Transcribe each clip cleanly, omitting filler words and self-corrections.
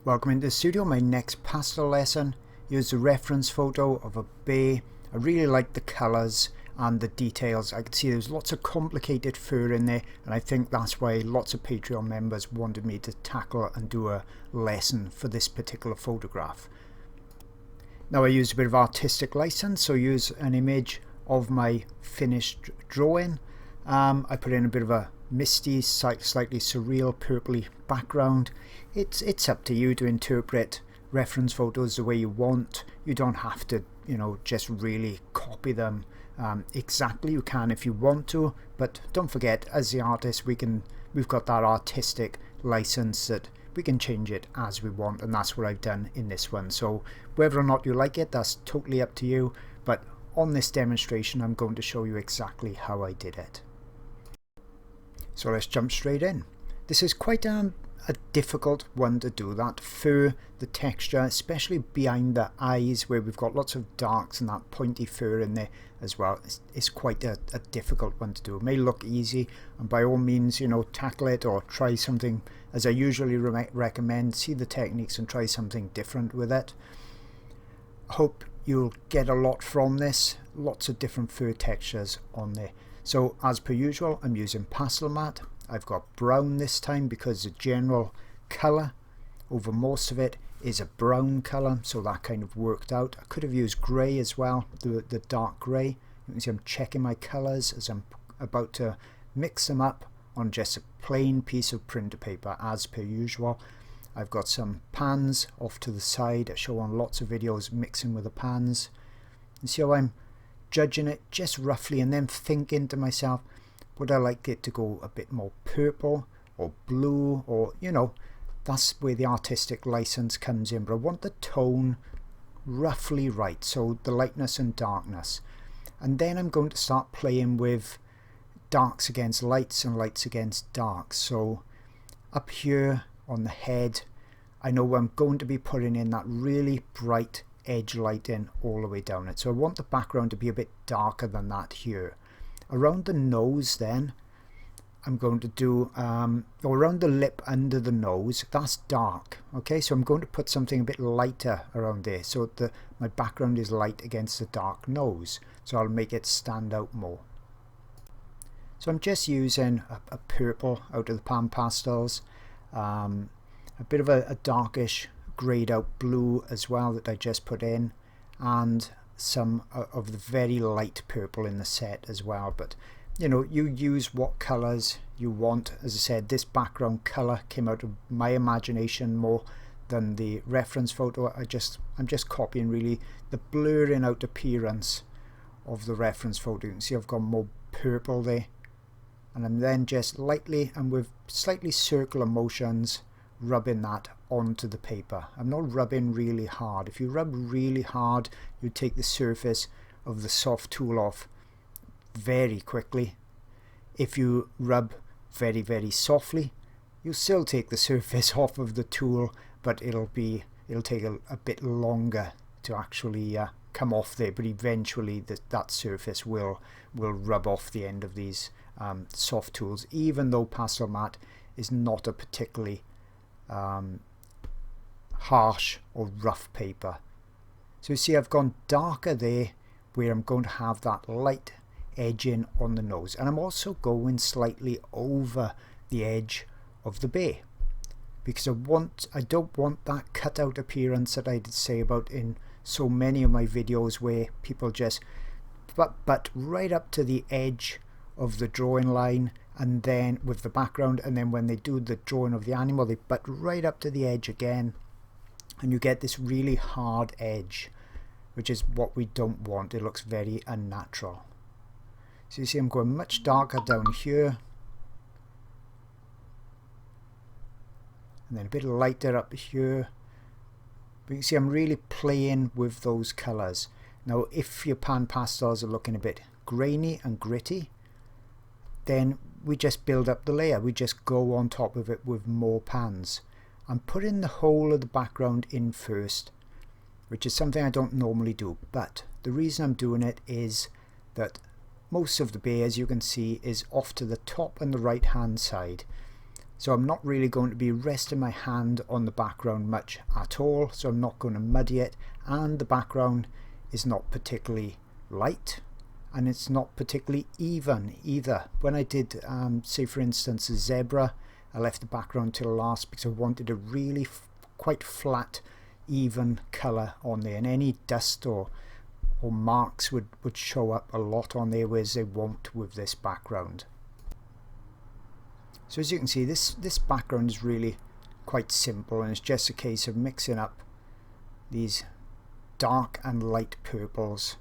Welcome into the studio. My next pastel lesson used a reference photo of a bay. I really like the colours and the details. I could see there's lots of complicated fur in there, and I think that's why lots of Patreon members wanted me to tackle and do a lesson for this particular photograph. Now I used a bit of artistic license, so use an image of my finished drawing. I put in a bit of a misty, slightly surreal purpley background. It's up to you to interpret reference photos the way you want. You don't have to, just really copy them exactly. You can if you want to, but don't forget, as the artist, we've got that artistic license that we can change it as we want, and that's what I've done in this one. So whether or not you like it, that's totally up to you, but on this demonstration I'm going to show you exactly how I did it. So let's jump straight in. This is quite a difficult one to do. That fur, the texture, especially behind the eyes where we've got lots of darks and that pointy fur in there as well, it's quite a difficult one to do. It may look easy, and by all means, tackle it or try something, as I usually recommend. See the techniques and try something different with it. I hope you'll get a lot from this. Lots of different fur textures on there. So as per usual, I'm using pastel matte. I've got brown this time because the general colour over most of it is a brown colour, so that kind of worked out. I could have used grey as well, the dark grey. You can see I'm checking my colours as I'm about to mix them up on just a plain piece of printer paper as per usual. I've got some pans off to the side. I show on lots of videos mixing with the pans. You see how I'm judging it just roughly and then thinking to myself, would I like it to go a bit more purple or blue, or that's where the artistic license comes in. But I want the tone roughly right, so the lightness and darkness, and then I'm going to start playing with darks against lights and lights against darks. So up here on the head, I know I'm going to be putting in that really bright edge lighting all the way down it, so I want the background to be a bit darker than that here. Around the nose then I'm going to do or around the lip under the nose, that's dark. Okay, so I'm going to put something a bit lighter around there, so my background is light against the dark nose, so I'll make it stand out more. So I'm just using a purple out of the Panpastels, a bit of a darkish greyed out blue as well that I just put in, and some of the very light purple in the set as well. But you use what colours you want. As I said, this background colour came out of my imagination more than the reference photo. I'm just copying really the blurring out appearance of the reference photo. You can see I've got more purple there, and I'm then just lightly and with slightly circular motions rubbing that onto the paper. I'm not rubbing really hard. If you rub really hard, you take the surface of the soft tool off very quickly. If you rub very, very softly, you'll still take the surface off of the tool, but it'll take a bit longer to actually come off there, but eventually that surface will rub off the end of these soft tools, even though pastel matte is not a particularly harsh or rough paper. So you see I've gone darker there where I'm going to have that light edging on the nose, and I'm also going slightly over the edge of the bay because I don't want that cutout appearance that I did say about in so many of my videos where people just but right up to the edge of the drawing line, and then with the background, and then when they do the drawing of the animal they butt right up to the edge again, and you get this really hard edge, which is what we don't want. It looks very unnatural. So you see I'm going much darker down here, and then a bit lighter up here, but you see I'm really playing with those colours. Now if your pan pastels are looking a bit grainy and gritty, then we just build up the layer. We just go on top of it with more pans. I'm putting the whole of the background in first, which is something I don't normally do, but the reason I'm doing it is that most of the bay, as you can see, is off to the top and the right hand side. So I'm not really going to be resting my hand on the background much at all, so I'm not going to muddy it, and the background is not particularly light and it's not particularly even either. When I did say for instance a zebra, I left the background till last because I wanted a really quite flat even colour on there, and any dust or marks would show up a lot on there, whereas they won't with this background. So as you can see, this background is really quite simple, and it's just a case of mixing up these dark and light purples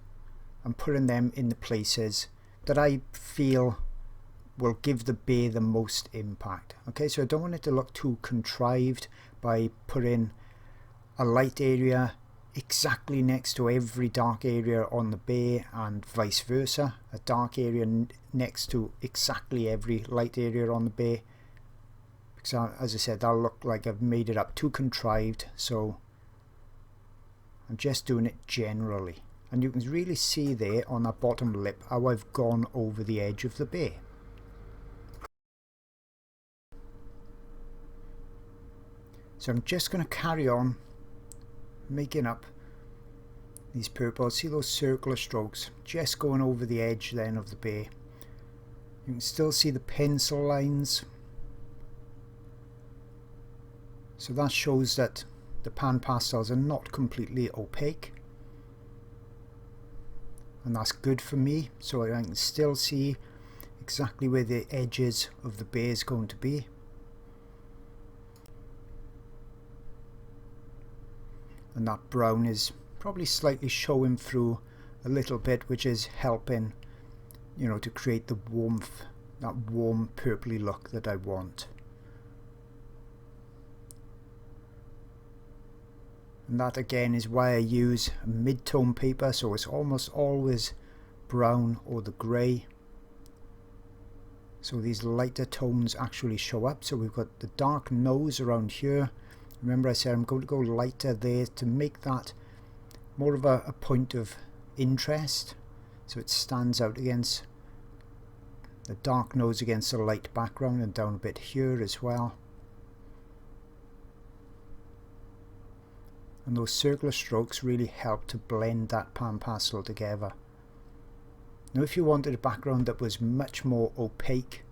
and putting them in the places that I feel will give the bay the most impact. Okay, so I don't want it to look too contrived by putting a light area exactly next to every dark area on the bay and vice versa, a dark area next to exactly every light area on the bay, because as I said, that'll look like I've made it up too contrived. So I'm just doing it generally, and you can really see there on that bottom lip how I've gone over the edge of the bay. So I'm just going to carry on making up these purples. See those circular strokes just going over the edge then of the bay. You can still see the pencil lines, so that shows that the pan pastels are not completely opaque, and that's good for me, so I can still see exactly where the edges of the bay is going to be. And that brown is probably slightly showing through a little bit, which is helping, you know, to create the warmth, that warm purpley look that I want. And that again is why I use a mid-tone paper, so it's almost always brown or the grey, so these lighter tones actually show up. So we've got the dark nose around here. Remember I said I'm going to go lighter there to make that more of a point of interest, so it stands out against the dark nose against the light background, and down a bit here as well. And those circular strokes really help to blend that pan pastel together. Now if you wanted a background that was much more opaque,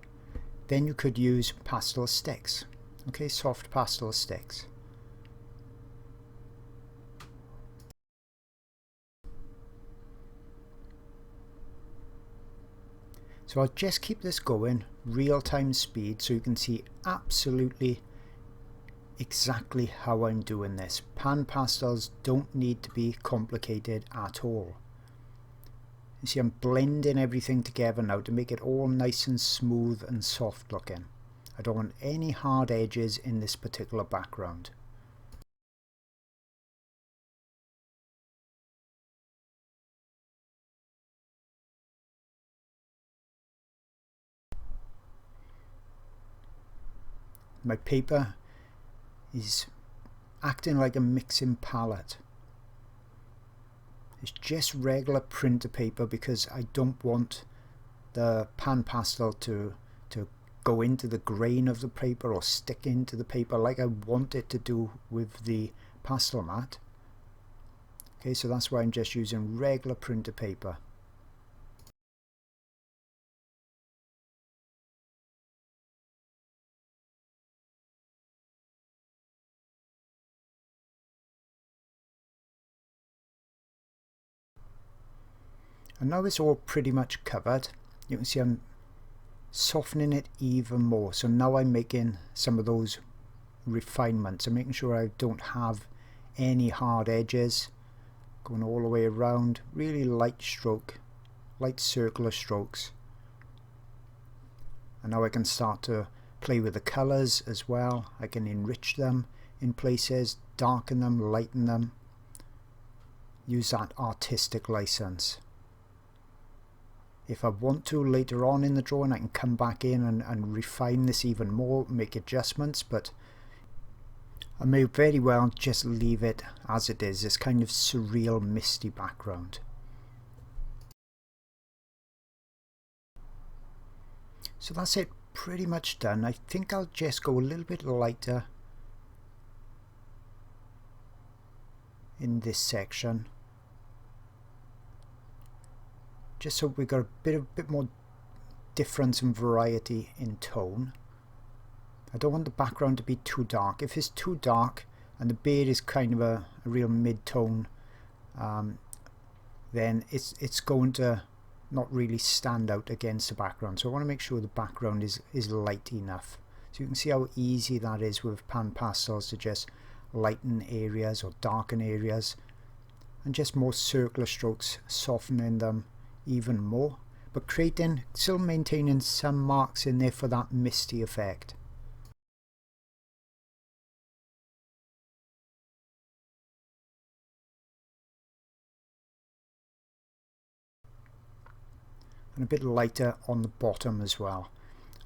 then you could use pastel sticks. Okay, soft pastel sticks. So I'll just keep this going real-time speed so you can see absolutely exactly how I'm doing this. Pan pastels don't need to be complicated at all. You see I'm blending everything together now to make it all nice and smooth and soft looking. I don't want any hard edges in this particular background. My paper is acting like a mixing palette. It's just regular printer paper because I don't want the pan pastel to go into the grain of the paper or stick into the paper like I want it to do with the pastel mat. Okay, so that's why I'm just using regular printer paper. And now it's all pretty much covered. You can see I'm softening it even more. So now I'm making some of those refinements. I'm making sure I don't have any hard edges. Going all the way around. Really light stroke, light circular strokes. And now I can start to play with the colours as well. I can enrich them in places, darken them, lighten them. Use that artistic license. If I want to later on in the drawing, I can come back in and refine this even more, make adjustments, but I may very well just leave it as it is, this kind of surreal misty background. So that's it pretty much done. I think I'll just go a little bit lighter in this section, just so we got a bit more difference and variety in tone. I don't want the background to be too dark. If it's too dark and the beard is kind of a real mid-tone, then it's going to not really stand out against the background. So I want to make sure the background is light enough. So you can see how easy that is with pan pastels to just lighten areas or darken areas, and just more circular strokes, softening them even more, but still maintaining some marks in there for that misty effect. And a bit lighter on the bottom as well.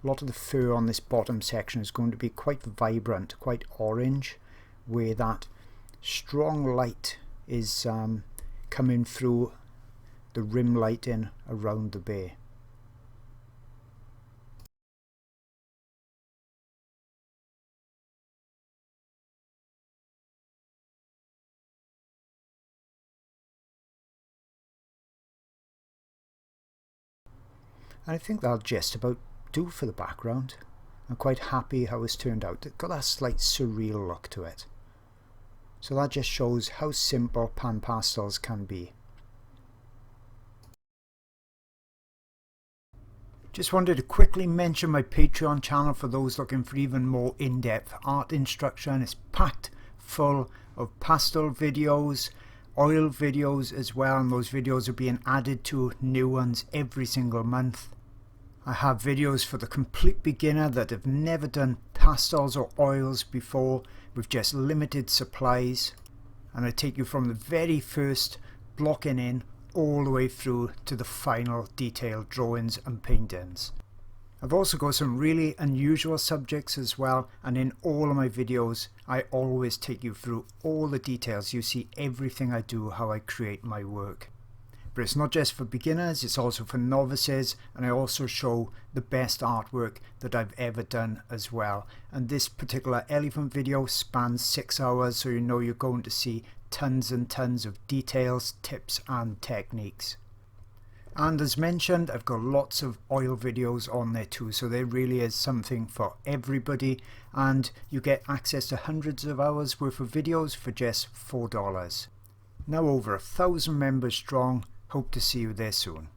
A lot of the fur on this bottom section is going to be quite vibrant, quite orange, where that strong light is coming through the rim lighting around the bear. And I think that'll just about do for the background. I'm quite happy how it's turned out. It's got that slight surreal look to it. So that just shows how simple pan pastels can be. Just wanted to quickly mention my Patreon channel for those looking for even more in-depth art instruction. It's packed full of pastel videos, oil videos as well, and those videos are being added to new ones every single month. I have videos for the complete beginner that have never done pastels or oils before with just limited supplies, and I take you from the very first blocking in all the way through to the final detailed drawings and paintings. I've also got some really unusual subjects as well, and in all of my videos I always take you through all the details. You see everything I do, how I create my work. But it's not just for beginners, it's also for novices, and I also show the best artwork that I've ever done as well. And this particular elephant video spans 6 hours, so you know you're going to see tons and tons of details, tips and techniques. And as mentioned, I've got lots of oil videos on there too, so there really is something for everybody, and you get access to hundreds of hours worth of videos for just $4. Now over 1,000 members strong. Hope to see you there soon.